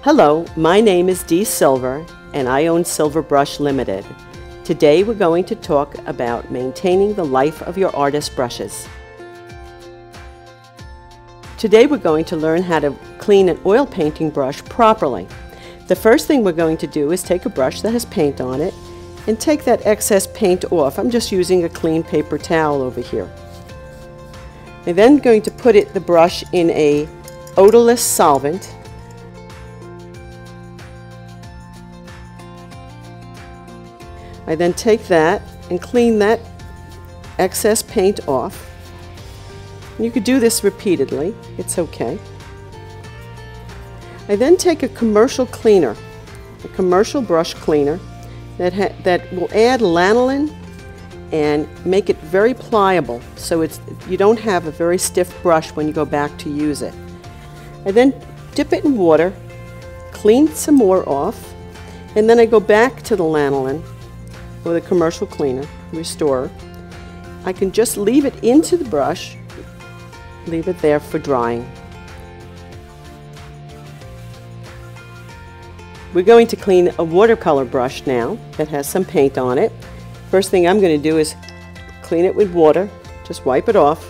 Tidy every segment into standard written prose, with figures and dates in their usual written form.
Hello, my name is Dee Silver and I own Silver Brush Limited. Today we're going to talk about maintaining the life of your artist brushes. Today we're going to learn how to clean an oil painting brush properly. The first thing we're going to do is take a brush that has paint on it and take that excess paint off. I'm just using a clean paper towel over here. I'm then going to put the brush in a odorless solvent. I then take that and clean that excess paint off. You could do this repeatedly, it's okay. I then take a commercial cleaner, a commercial brush cleaner that will add lanolin and make it very pliable so you don't have a very stiff brush when you go back to use it. I then dip it in water, clean some more off, and then I go back to the lanolin with a commercial cleaner, restorer. I can just leave it into the brush, leave it there for drying. We're going to clean a watercolor brush now that has some paint on it. First thing I'm going to do is clean it with water, just wipe it off,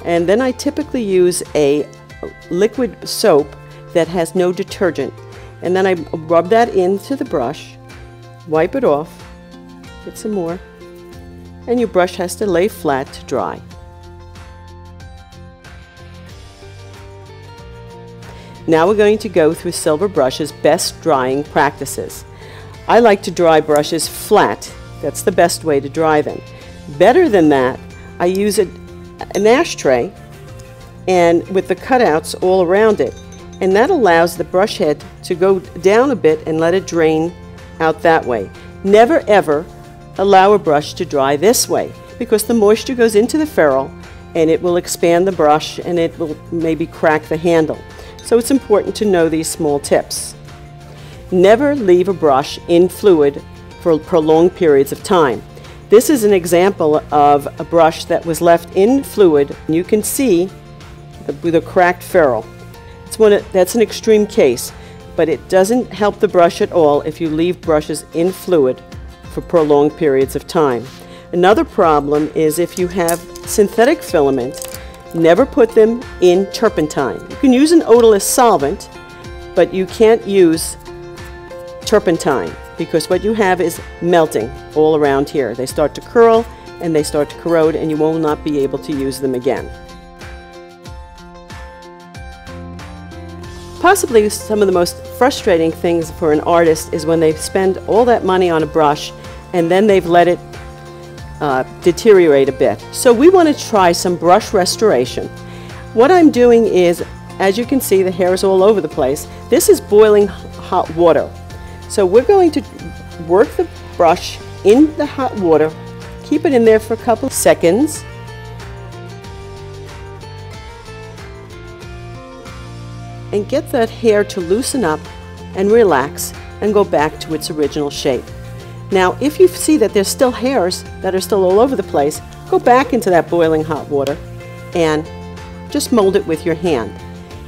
and then I typically use a liquid soap that has no detergent, and then I rub that into the brush, wipe it off, get some more, and your brush has to lay flat to dry. Now we're going to go through Silver Brush's best drying practices. I like to dry brushes flat. That's the best way to dry them. Better than that, I use an ashtray and with the cutouts all around it, and that allows the brush head to go down a bit and let it drain out that way. Never ever allow a brush to dry this way, because the moisture goes into the ferrule and it will expand the brush and it will maybe crack the handle. So it's important to know these small tips. Never leave a brush in fluid for prolonged periods of time. This is an example of a brush that was left in fluid. You can see the cracked ferrule. That's an extreme case, but it doesn't help the brush at all if you leave brushes in fluid for prolonged periods of time. Another problem is if you have synthetic filament, never put them in turpentine. You can use an odorless solvent, but you can't use turpentine because what you have is melting all around here. They start to curl and they start to corrode and you will not be able to use them again. Possibly some of the most frustrating things for an artist is when they spend all that money on a brush and then they've let it deteriorate a bit. So we want to try some brush restoration. What I'm doing is, as you can see, the hair is all over the place. This is boiling hot water. So we're going to work the brush in the hot water, keep it in there for a couple of seconds, and get that hair to loosen up and relax and go back to its original shape. Now, if you see that there's still hairs that are still all over the place, go back into that boiling hot water and just mold it with your hand.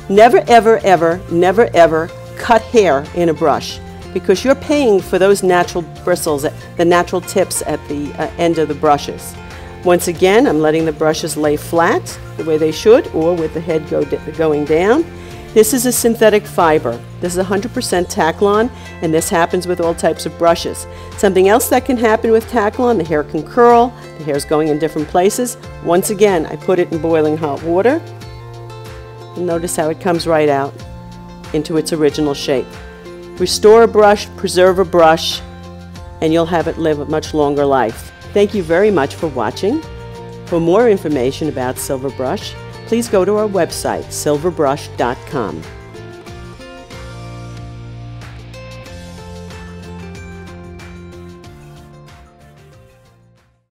Never, ever, ever, never, ever cut hair in a brush because you're paying for those natural bristles, the natural tips at the end of the brushes. Once again, I'm letting the brushes lay flat the way they should, or with the head going down. This is a synthetic fiber. This is 100% Taklon, and this happens with all types of brushes. Something else that can happen with Taklon, the hair can curl, the hair's going in different places. Once again, I put it in boiling hot water, and notice how it comes right out into its original shape. Restore a brush, preserve a brush, and you'll have it live a much longer life. Thank you very much for watching. For more information about Silver Brush, please go to our website, silverbrush.com.